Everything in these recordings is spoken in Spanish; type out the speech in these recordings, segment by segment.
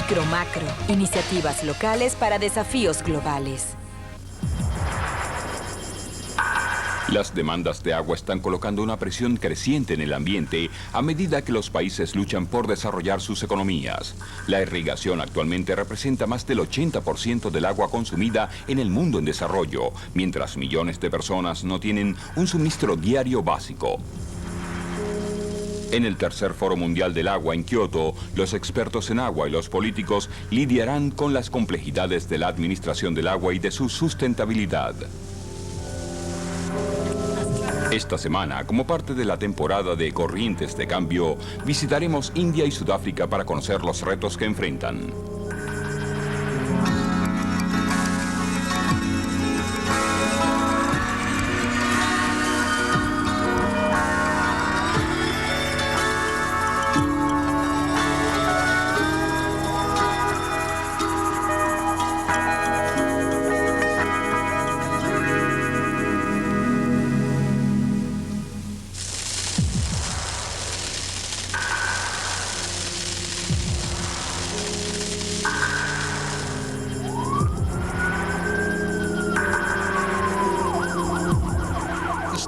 Micro-macro, iniciativas locales para desafíos globales. Las demandas de agua están colocando una presión creciente en el ambiente a medida que los países luchan por desarrollar sus economías. La irrigación actualmente representa más del 80% del agua consumida en el mundo en desarrollo, mientras millones de personas no tienen un suministro diario básico. En el tercer Foro Mundial del Agua en Kioto, los expertos en agua y los políticos lidiarán con las complejidades de la administración del agua y de su sustentabilidad. Esta semana, como parte de la temporada de Corrientes de Cambio, visitaremos India y Sudáfrica para conocer los retos que enfrentan.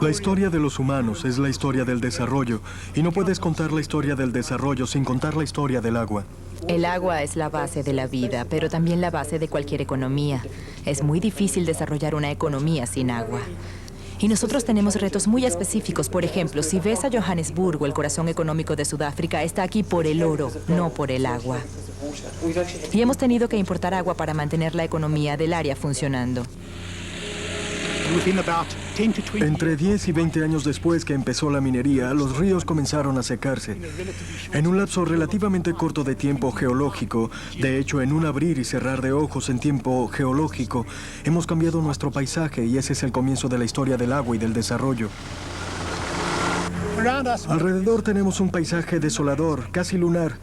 La historia de los humanos es la historia del desarrollo, y no puedes contar la historia del desarrollo sin contar la historia del agua. El agua es la base de la vida, pero también la base de cualquier economía. Es muy difícil desarrollar una economía sin agua. Y nosotros tenemos retos muy específicos. Por ejemplo, si ves a Johannesburgo, el corazón económico de Sudáfrica, está aquí por el oro, no por el agua. Y hemos tenido que importar agua para mantener la economía del área funcionando. Entre 10 y 20 años después que empezó la minería, los ríos comenzaron a secarse. En un lapso relativamente corto de tiempo geológico, de hecho en un abrir y cerrar de ojos en tiempo geológico, hemos cambiado nuestro paisaje y ese es el comienzo de la historia del agua y del desarrollo. Alrededor tenemos un paisaje desolador, casi lunar.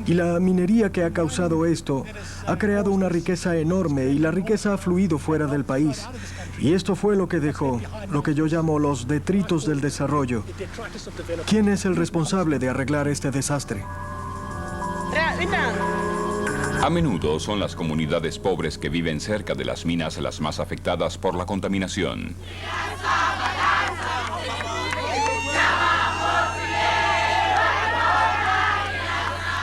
Y la minería que ha causado esto ha creado una riqueza enorme y la riqueza ha fluido fuera del país. Y esto fue lo que dejó, lo que yo llamo los detritos del desarrollo. ¿Quién es el responsable de arreglar este desastre? A menudo son las comunidades pobres que viven cerca de las minas las más afectadas por la contaminación.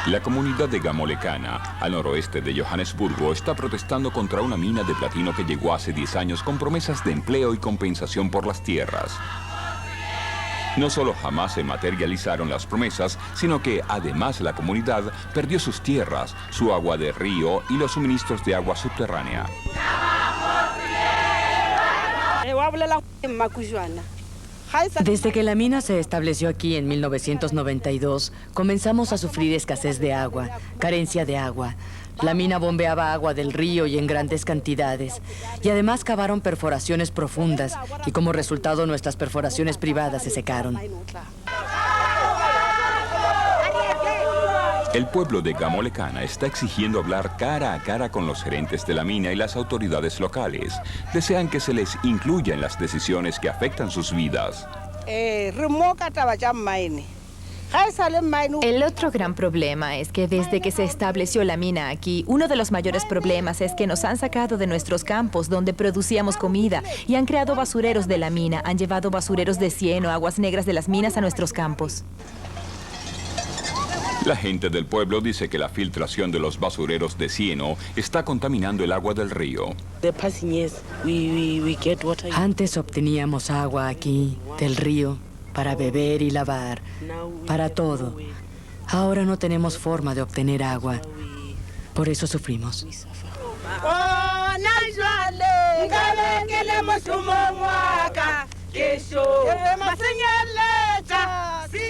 La comunidad de Gamolekana, al noroeste de Johannesburgo, está protestando contra una mina de platino que llegó hace 10 años con promesas de empleo y compensación por las tierras. No solo jamás se materializaron las promesas, sino que además la comunidad perdió sus tierras, su agua de río y los suministros de agua subterránea. Desde que la mina se estableció aquí en 1992, comenzamos a sufrir escasez de agua, carencia de agua. La mina bombeaba agua del río y en grandes cantidades. Y además cavaron perforaciones profundas y como resultado nuestras perforaciones privadas se secaron. El pueblo de Gamolekana está exigiendo hablar cara a cara con los gerentes de la mina y las autoridades locales. Desean que se les incluya en las decisiones que afectan sus vidas. El otro gran problema es que desde que se estableció la mina aquí, uno de los mayores problemas es que nos han sacado de nuestros campos donde producíamos comida y han creado basureros de la mina, han llevado basureros de cieno, aguas negras de las minas a nuestros campos. La gente del pueblo dice que la filtración de los basureros de cieno está contaminando el agua del río. Antes obteníamos agua aquí, del río, para beber y lavar, para todo. Ahora no tenemos forma de obtener agua. Por eso sufrimos.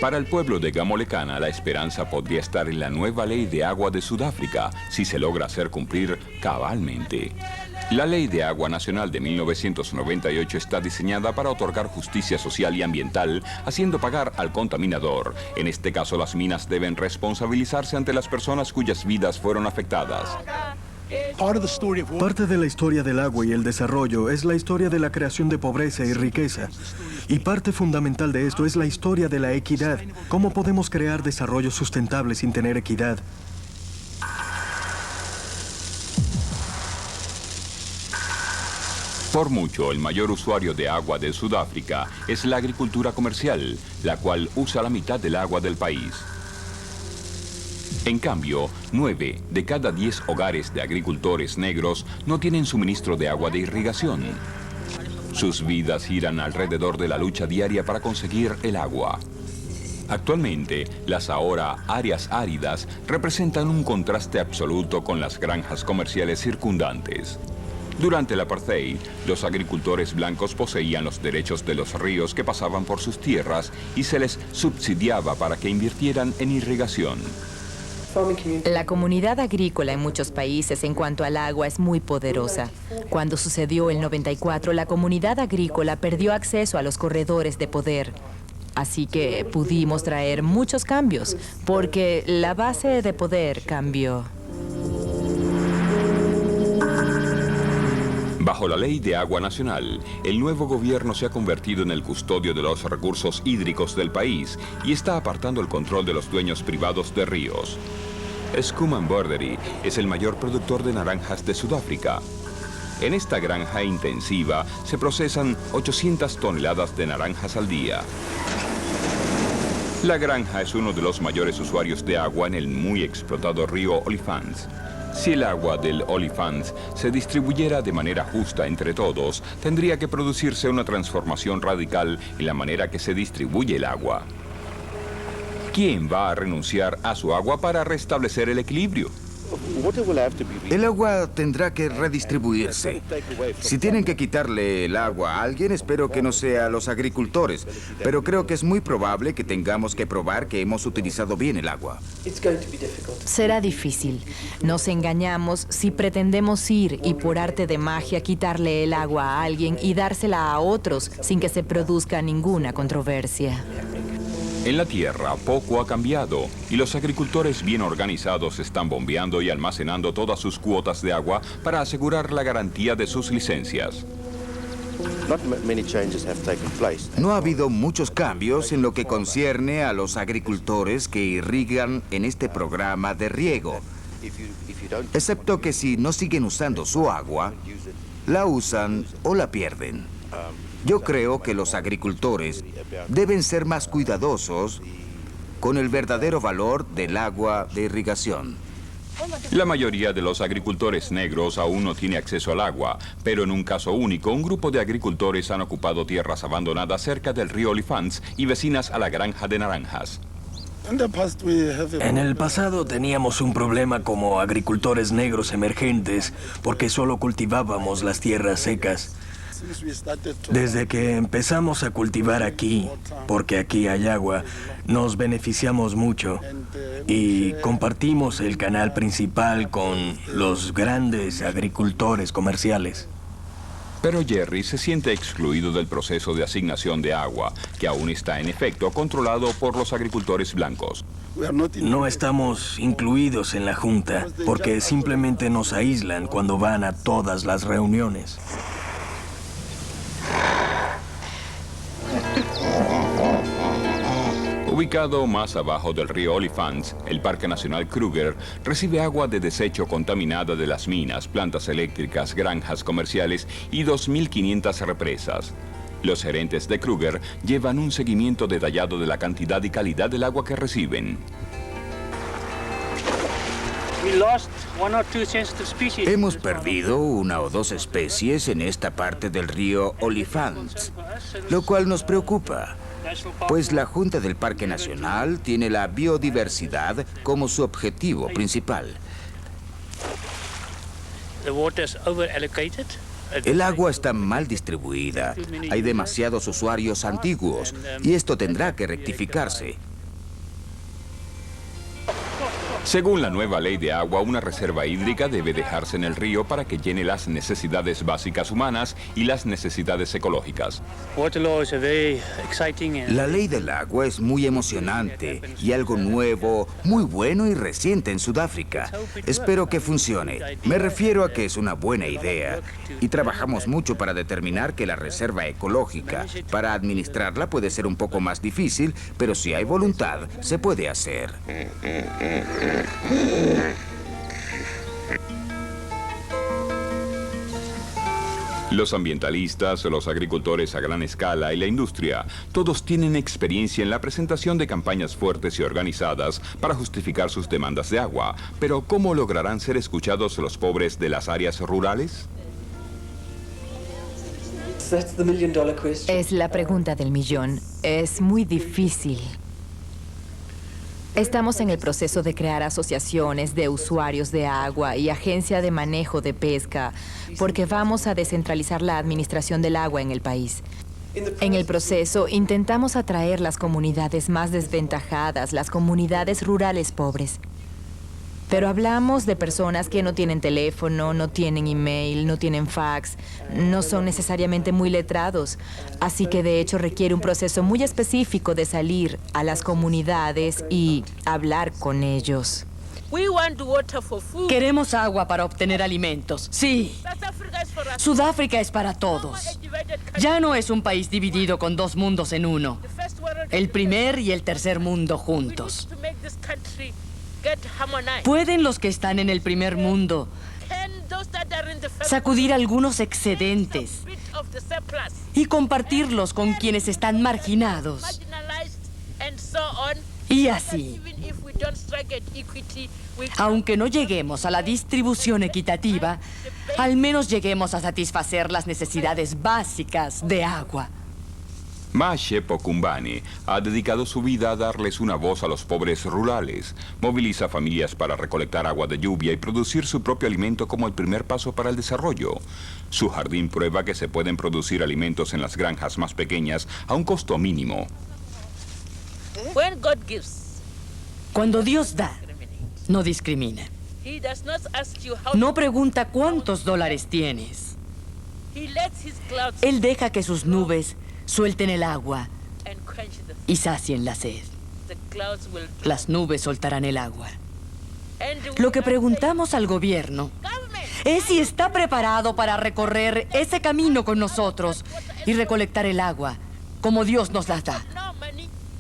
Para el pueblo de Gamolekana, la esperanza podría estar en la nueva ley de agua de Sudáfrica, si se logra hacer cumplir cabalmente. La Ley de Agua Nacional de 1998 está diseñada para otorgar justicia social y ambiental, haciendo pagar al contaminador. En este caso, las minas deben responsabilizarse ante las personas cuyas vidas fueron afectadas. Parte de la historia del agua y el desarrollo es la historia de la creación de pobreza y riqueza. Y parte fundamental de esto es la historia de la equidad. ¿Cómo podemos crear desarrollo sustentable sin tener equidad? Por mucho, el mayor usuario de agua de Sudáfrica es la agricultura comercial, la cual usa la mitad del agua del país. En cambio, 9 de cada 10 hogares de agricultores negros no tienen suministro de agua de irrigación. Sus vidas giran alrededor de la lucha diaria para conseguir el agua. Actualmente, las ahora áreas áridas representan un contraste absoluto con las granjas comerciales circundantes. Durante el apartheid, los agricultores blancos poseían los derechos de los ríos que pasaban por sus tierras y se les subsidiaba para que invirtieran en irrigación. La comunidad agrícola en muchos países en cuanto al agua es muy poderosa. Cuando sucedió el 94, la comunidad agrícola perdió acceso a los corredores de poder. Así que pudimos traer muchos cambios, porque la base de poder cambió. Bajo la Ley de Agua Nacional, el nuevo gobierno se ha convertido en el custodio de los recursos hídricos del país y está apartando el control de los dueños privados de ríos. Schoeman-Borderie es el mayor productor de naranjas de Sudáfrica. En esta granja intensiva se procesan 800 toneladas de naranjas al día. La granja es uno de los mayores usuarios de agua en el muy explotado río Olifants. Si el agua del Olifants se distribuyera de manera justa entre todos, tendría que producirse una transformación radical en la manera que se distribuye el agua. ¿Quién va a renunciar a su agua para restablecer el equilibrio? El agua tendrá que redistribuirse. Si tienen que quitarle el agua a alguien, espero que no sea a los agricultores, pero creo que es muy probable que tengamos que probar que hemos utilizado bien el agua. Será difícil. Nos engañamos si pretendemos ir y por arte de magia quitarle el agua a alguien y dársela a otros sin que se produzca ninguna controversia. En la tierra poco ha cambiado y los agricultores bien organizados están bombeando y almacenando todas sus cuotas de agua para asegurar la garantía de sus licencias. No ha habido muchos cambios en lo que concierne a los agricultores que irrigan en este programa de riego, excepto que si no siguen usando su agua, la usan o la pierden. Yo creo que los agricultores deben ser más cuidadosos con el verdadero valor del agua de irrigación. La mayoría de los agricultores negros aún no tiene acceso al agua, pero en un caso único, un grupo de agricultores han ocupado tierras abandonadas cerca del río Olifants y vecinas a la granja de naranjas. En el pasado teníamos un problema como agricultores negros emergentes porque solo cultivábamos las tierras secas. Desde que empezamos a cultivar aquí, porque aquí hay agua, nos beneficiamos mucho y compartimos el canal principal con los grandes agricultores comerciales. Pero Jerry se siente excluido del proceso de asignación de agua, que aún está en efecto controlado por los agricultores blancos. No estamos incluidos en la junta porque simplemente nos aíslan cuando van a todas las reuniones. Ubicado más abajo del río Olifants, el Parque Nacional Kruger recibe agua de desecho contaminada de las minas, plantas eléctricas, granjas comerciales y 2.500 represas. Los gerentes de Kruger llevan un seguimiento detallado de la cantidad y calidad del agua que reciben. Hemos perdido 1 o 2 especies en esta parte del río Olifants, lo cual nos preocupa, pues la Junta del Parque Nacional tiene la biodiversidad como su objetivo principal. El agua está mal distribuida, hay demasiados usuarios antiguos y esto tendrá que rectificarse. Según la nueva ley de agua, una reserva hídrica debe dejarse en el río para que llene las necesidades básicas humanas y las necesidades ecológicas. La ley del agua es muy emocionante y algo nuevo, muy bueno y reciente en Sudáfrica. Espero que funcione. Me refiero a que es una buena idea y trabajamos mucho para determinar que la reserva ecológica, para administrarla puede ser un poco más difícil, pero si hay voluntad, se puede hacer. Los ambientalistas, los agricultores a gran escala y la industria, todos tienen experiencia en la presentación de campañas fuertes y organizadas para justificar sus demandas de agua. Pero ¿cómo lograrán ser escuchados los pobres de las áreas rurales? Es la pregunta del millón. Es muy difícil. Estamos en el proceso de crear asociaciones de usuarios de agua y agencia de manejo de pesca, porque vamos a descentralizar la administración del agua en el país. En el proceso, intentamos atraer las comunidades más desventajadas, las comunidades rurales pobres. Pero hablamos de personas que no tienen teléfono, no tienen email, no tienen fax, no son necesariamente muy letrados. Así que de hecho requiere un proceso muy específico de salir a las comunidades y hablar con ellos. Queremos agua para obtener alimentos. Sí. Sudáfrica es para todos. Ya no es un país dividido con dos mundos en uno. El primer y el tercer mundo juntos. ¿Pueden los que están en el primer mundo sacudir algunos excedentes y compartirlos con quienes están marginados? Y así, aunque no lleguemos a la distribución equitativa, al menos lleguemos a satisfacer las necesidades básicas de agua. Mashepo Kumbane ha dedicado su vida a darles una voz a los pobres rurales. Moviliza familias para recolectar agua de lluvia y producir su propio alimento como el primer paso para el desarrollo. Su jardín prueba que se pueden producir alimentos en las granjas más pequeñas a un costo mínimo. Cuando Dios da, no discrimina. No pregunta cuántos dólares tienes. Él deja que sus nubes suelten el agua y sacien la sed. Las nubes soltarán el agua. Lo que preguntamos al gobierno es si está preparado para recorrer ese camino con nosotros y recolectar el agua como Dios nos la da.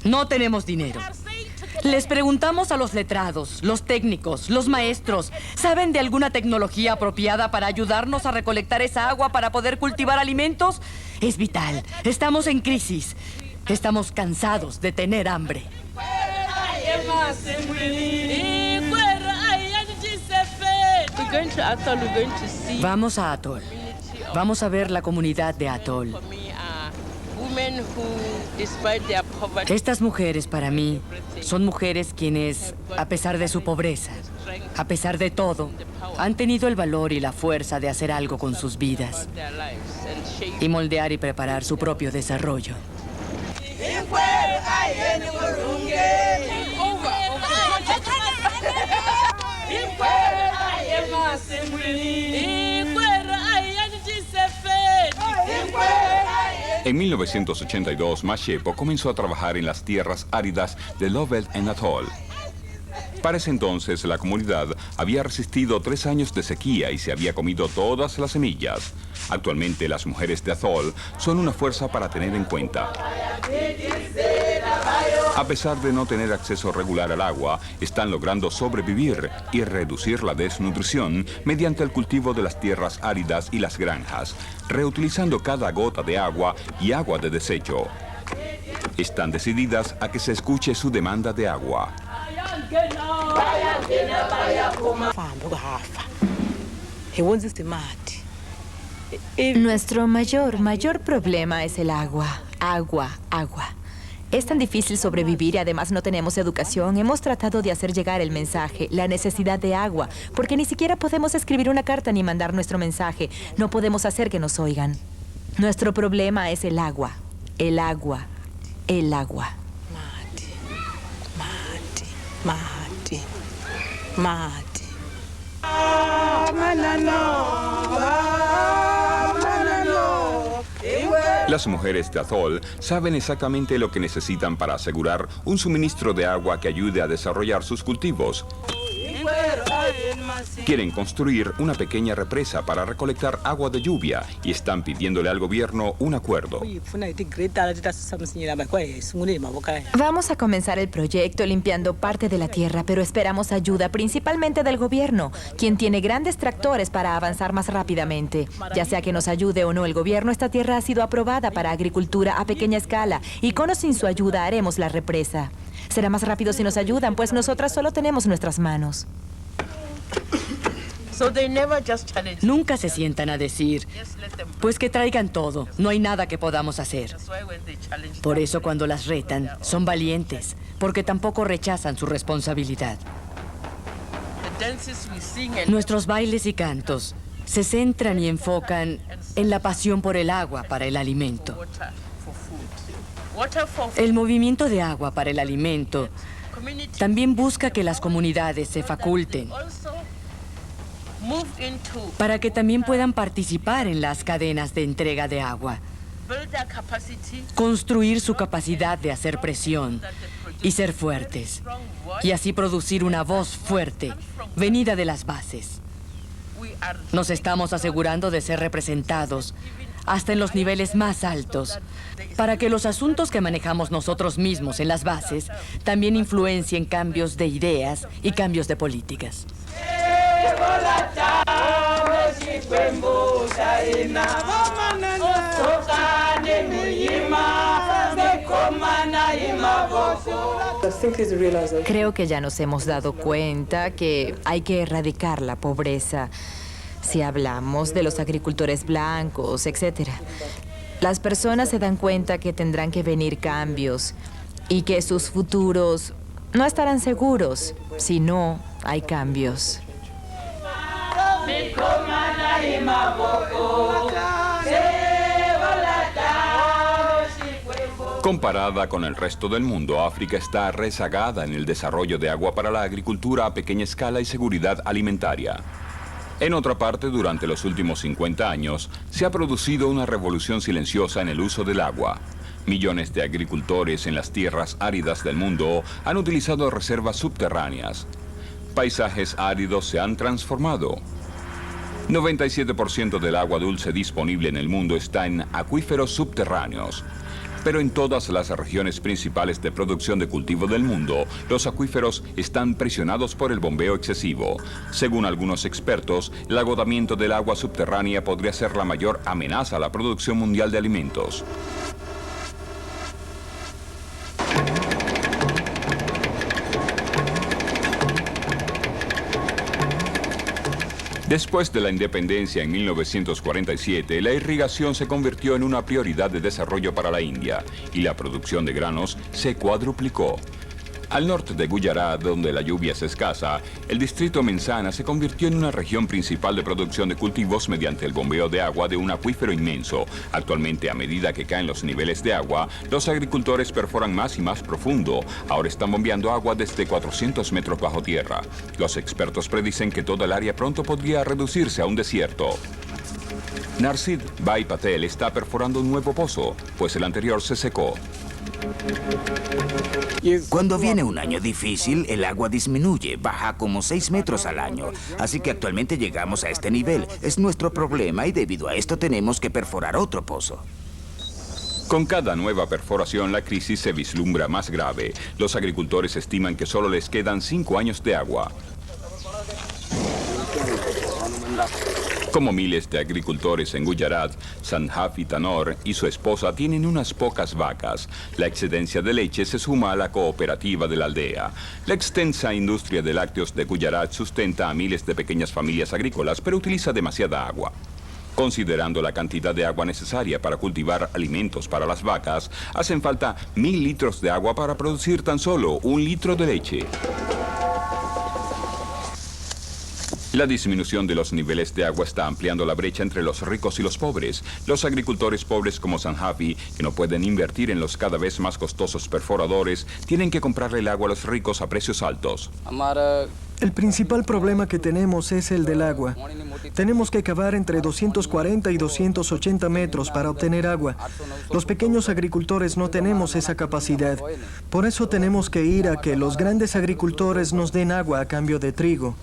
No tenemos dinero. Les preguntamos a los letrados, los técnicos, los maestros, ¿saben de alguna tecnología apropiada para ayudarnos a recolectar esa agua para poder cultivar alimentos? Es vital. Estamos en crisis. Estamos cansados de tener hambre. Vamos a Atoll. Vamos a ver la comunidad de Atoll. Estas mujeres, para mí, son mujeres quienes, a pesar de su pobreza, a pesar de todo, han tenido el valor y la fuerza de hacer algo con sus vidas y moldear y preparar su propio desarrollo. En 1982, Mashepo comenzó a trabajar en las tierras áridas de Lovell en Atoll. Para ese entonces, la comunidad había resistido 3 años de sequía y se había comido todas las semillas. Actualmente, las mujeres de Atoll son una fuerza para tener en cuenta. A pesar de no tener acceso regular al agua, están logrando sobrevivir y reducir la desnutrición mediante el cultivo de las tierras áridas y las granjas, reutilizando cada gota de agua y agua de desecho. Están decididas a que se escuche su demanda de agua. Nuestro mayor problema es el agua. Agua. Es tan difícil sobrevivir y además no tenemos educación. Hemos tratado de hacer llegar el mensaje, la necesidad de agua, porque ni siquiera podemos escribir una carta ni mandar nuestro mensaje. No podemos hacer que nos oigan. Nuestro problema es el agua. El agua. Las mujeres de Atoll saben exactamente lo que necesitan para asegurar un suministro de agua que ayude a desarrollar sus cultivos. Quieren construir una pequeña represa para recolectar agua de lluvia y están pidiéndole al gobierno un acuerdo. Vamos a comenzar el proyecto limpiando parte de la tierra, pero esperamos ayuda principalmente del gobierno, quien tiene grandes tractores para avanzar más rápidamente. Ya sea que nos ayude o no el gobierno, esta tierra ha sido aprobada para agricultura a pequeña escala y con o sin su ayuda haremos la represa. Será más rápido si nos ayudan, pues nosotras solo tenemos nuestras manos. Nunca se sientan a decir, pues que traigan todo, no hay nada que podamos hacer. Por eso cuando las retan, son valientes, porque tampoco rechazan su responsabilidad. Nuestros bailes y cantos se centran y enfocan en la pasión por el agua para el alimento. El movimiento de agua para el alimento también busca que las comunidades se faculten para que también puedan participar en las cadenas de entrega de agua, construir su capacidad de hacer presión y ser fuertes, y así producir una voz fuerte, venida de las bases. Nos estamos asegurando de ser representados hasta en los niveles más altos, para que los asuntos que manejamos nosotros mismos en las bases también influencien cambios de ideas y cambios de políticas. Creo que ya nos hemos dado cuenta que hay que erradicar la pobreza. Si hablamos de los agricultores blancos, etc. Las personas se dan cuenta que tendrán que venir cambios y que sus futuros no estarán seguros si no hay cambios. Comparada con el resto del mundo, África está rezagada en el desarrollo de agua para la agricultura a pequeña escala y seguridad alimentaria. En otra parte, durante los últimos 50 años, se ha producido una revolución silenciosa en el uso del agua. Millones de agricultores en las tierras áridas del mundo han utilizado reservas subterráneas. Paisajes áridos se han transformado. 97% del agua dulce disponible en el mundo está en acuíferos subterráneos. Pero en todas las regiones principales de producción de cultivo del mundo, los acuíferos están presionados por el bombeo excesivo. Según algunos expertos, el agotamiento del agua subterránea podría ser la mayor amenaza a la producción mundial de alimentos. Después de la independencia en 1947, la irrigación se convirtió en una prioridad de desarrollo para la India y la producción de granos se cuadruplicó. Al norte de Gujarat, donde la lluvia es escasa, el distrito Mensana se convirtió en una región principal de producción de cultivos mediante el bombeo de agua de un acuífero inmenso. Actualmente, a medida que caen los niveles de agua, los agricultores perforan más y más profundo. Ahora están bombeando agua desde 400 metros bajo tierra. Los expertos predicen que toda el área pronto podría reducirse a un desierto. Narsid Bhai Patel está perforando un nuevo pozo, pues el anterior se secó. Cuando viene un año difícil, el agua disminuye, baja como 6 metros al año. Así que actualmente llegamos a este nivel. Es nuestro problema y debido a esto tenemos que perforar otro pozo. Con cada nueva perforación, la crisis se vislumbra más grave. Los agricultores estiman que solo les quedan 5 años de agua. Como miles de agricultores en Gujarat, Sanhafi Tanor y su esposa tienen unas pocas vacas. La excedencia de leche se suma a la cooperativa de la aldea. La extensa industria de lácteos de Gujarat sustenta a miles de pequeñas familias agrícolas, pero utiliza demasiada agua. Considerando la cantidad de agua necesaria para cultivar alimentos para las vacas, hacen falta 1000 litros de agua para producir tan solo 1 litro de leche. La disminución de los niveles de agua está ampliando la brecha entre los ricos y los pobres. Los agricultores pobres como Sanhafi, que no pueden invertir en los cada vez más costosos perforadores, tienen que comprarle el agua a los ricos a precios altos. El principal problema que tenemos es el del agua. Tenemos que cavar entre 240 y 280 metros para obtener agua. Los pequeños agricultores no tenemos esa capacidad. Por eso tenemos que ir a que los grandes agricultores nos den agua a cambio de trigo.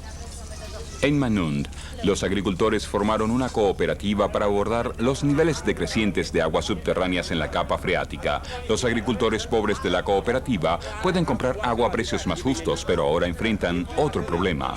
En Manund, los agricultores formaron una cooperativa para abordar los niveles decrecientes de aguas subterráneas en la capa freática. Los agricultores pobres de la cooperativa pueden comprar agua a precios más justos, pero ahora enfrentan otro problema.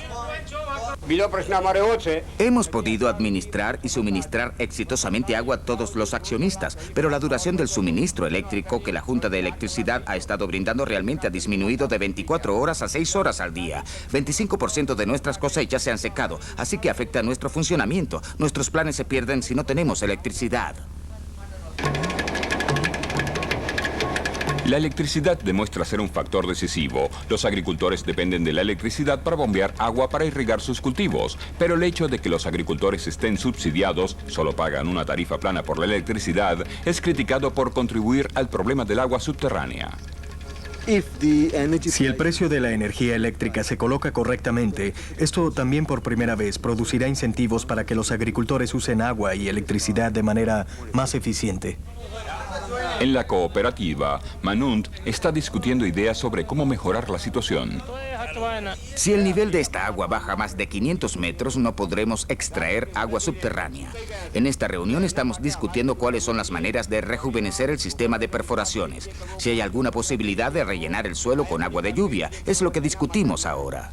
Hemos podido administrar y suministrar exitosamente agua a todos los accionistas, pero la duración del suministro eléctrico que la Junta de Electricidad ha estado brindando realmente ha disminuido de 24 horas a 6 horas al día. 25% de nuestras cosechas se han secado, así que afecta a nuestro funcionamiento. Nuestros planes se pierden si no tenemos electricidad. La electricidad demuestra ser un factor decisivo. Los agricultores dependen de la electricidad para bombear agua para irrigar sus cultivos, pero el hecho de que los agricultores estén subsidiados, solo pagan una tarifa plana por la electricidad, es criticado por contribuir al problema del agua subterránea. Si el precio de la energía eléctrica se coloca correctamente, esto también por primera vez producirá incentivos para que los agricultores usen agua y electricidad de manera más eficiente. En la cooperativa, Manund está discutiendo ideas sobre cómo mejorar la situación. Si el nivel de esta agua baja más de 500 metros, no podremos extraer agua subterránea. En esta reunión estamos discutiendo cuáles son las maneras de rejuvenecer el sistema de perforaciones. Si hay alguna posibilidad de rellenar el suelo con agua de lluvia, es lo que discutimos ahora.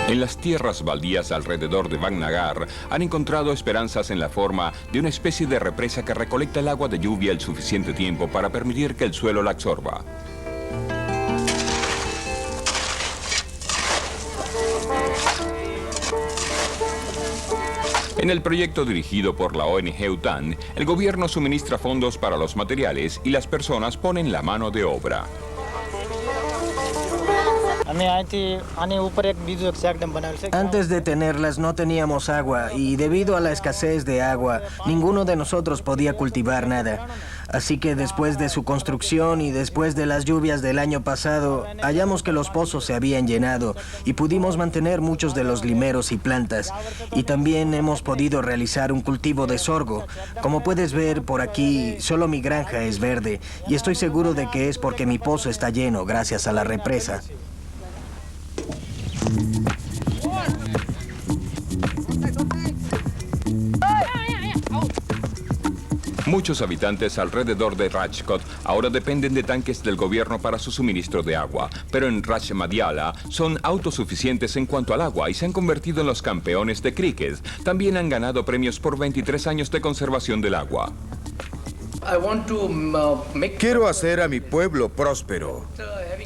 En las tierras baldías alrededor de Bangnagar han encontrado esperanzas en la forma de una especie de represa que recolecta el agua de lluvia el suficiente tiempo para permitir que el suelo la absorba. En el proyecto dirigido por la ONG UTAN, el gobierno suministra fondos para los materiales y las personas ponen la mano de obra. Antes de tenerlas no teníamos agua y debido a la escasez de agua, ninguno de nosotros podía cultivar nada. Así que después de su construcción y después de las lluvias del año pasado, hallamos que los pozos se habían llenado y pudimos mantener muchos de los limeros y plantas. Y también hemos podido realizar un cultivo de sorgo. Como puedes ver por aquí, solo mi granja es verde y estoy seguro de que es porque mi pozo está lleno gracias a la represa. Muchos habitantes alrededor de Rajkot ahora dependen de tanques del gobierno para su suministro de agua, pero en Rajmadiala son autosuficientes en cuanto al agua y se han convertido en los campeones de cricket. También han ganado premios por 23 años de conservación del agua. Quiero hacer a mi pueblo próspero.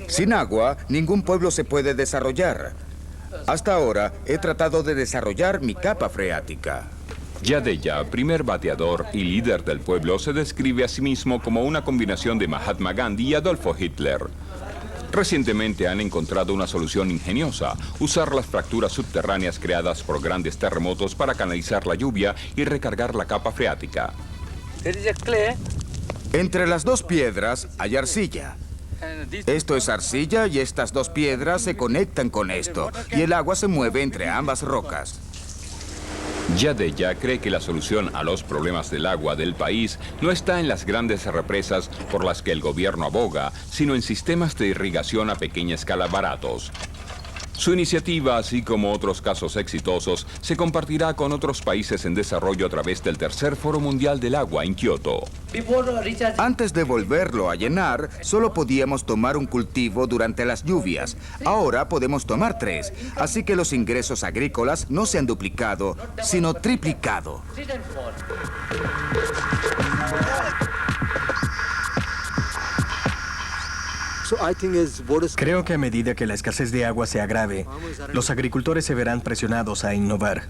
Sin agua, ningún pueblo se puede desarrollar. Hasta ahora, he tratado de desarrollar mi capa freática. Yadeya, primer bateador y líder del pueblo, se describe a sí mismo como una combinación de Mahatma Gandhi y Adolfo Hitler. Recientemente han encontrado una solución ingeniosa: usar las fracturas subterráneas creadas por grandes terremotos para canalizar la lluvia y recargar la capa freática. Entre las dos piedras hay arcilla. Esto es arcilla y estas dos piedras se conectan con esto, y el agua se mueve entre ambas rocas. Yadeya cree que la solución a los problemas del agua del país no está en las grandes represas por las que el gobierno aboga, sino en sistemas de irrigación a pequeña escala baratos. Su iniciativa, así como otros casos exitosos, se compartirá con otros países en desarrollo a través del Tercer Foro Mundial del Agua en Kioto. Antes de volverlo a llenar, solo podíamos tomar un cultivo durante las lluvias. Ahora podemos tomar 3, así que los ingresos agrícolas no se han duplicado, sino triplicado. Creo que a medida que la escasez de agua se agrave, los agricultores se verán presionados a innovar.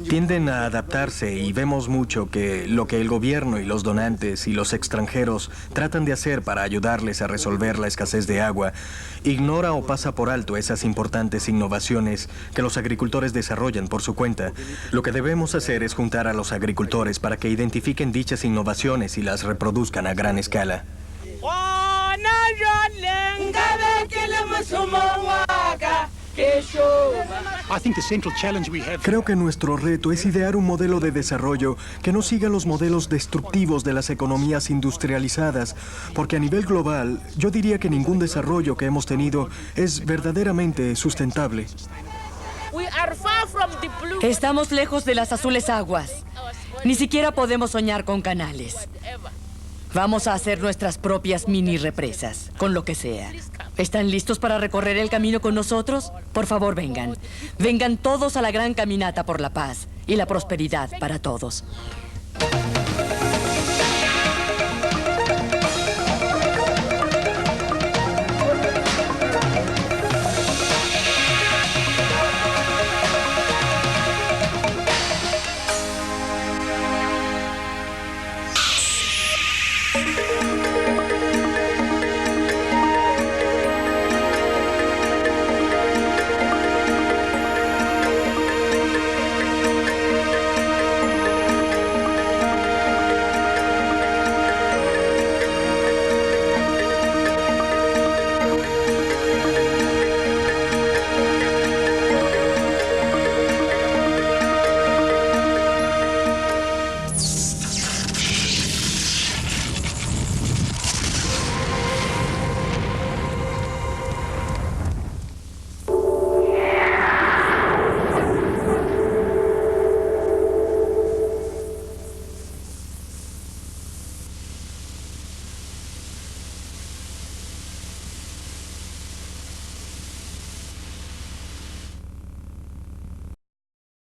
Tienden a adaptarse y vemos mucho que lo que el gobierno y los donantes y los extranjeros tratan de hacer para ayudarles a resolver la escasez de agua, ignora o pasa por alto esas importantes innovaciones que los agricultores desarrollan por su cuenta. Lo que debemos hacer es juntar a los agricultores para que identifiquen dichas innovaciones y las reproduzcan a gran escala. Creo que nuestro reto es idear un modelo de desarrollo que no siga los modelos destructivos de las economías industrializadas, porque a nivel global, yo diría que ningún desarrollo que hemos tenido es verdaderamente sustentable. Estamos lejos de las azules aguas. Ni siquiera podemos soñar con canales. Vamos a hacer nuestras propias mini represas, con lo que sea. ¿Están listos para recorrer el camino con nosotros? Por favor, vengan. Vengan todos a la gran caminata por la paz y la prosperidad para todos.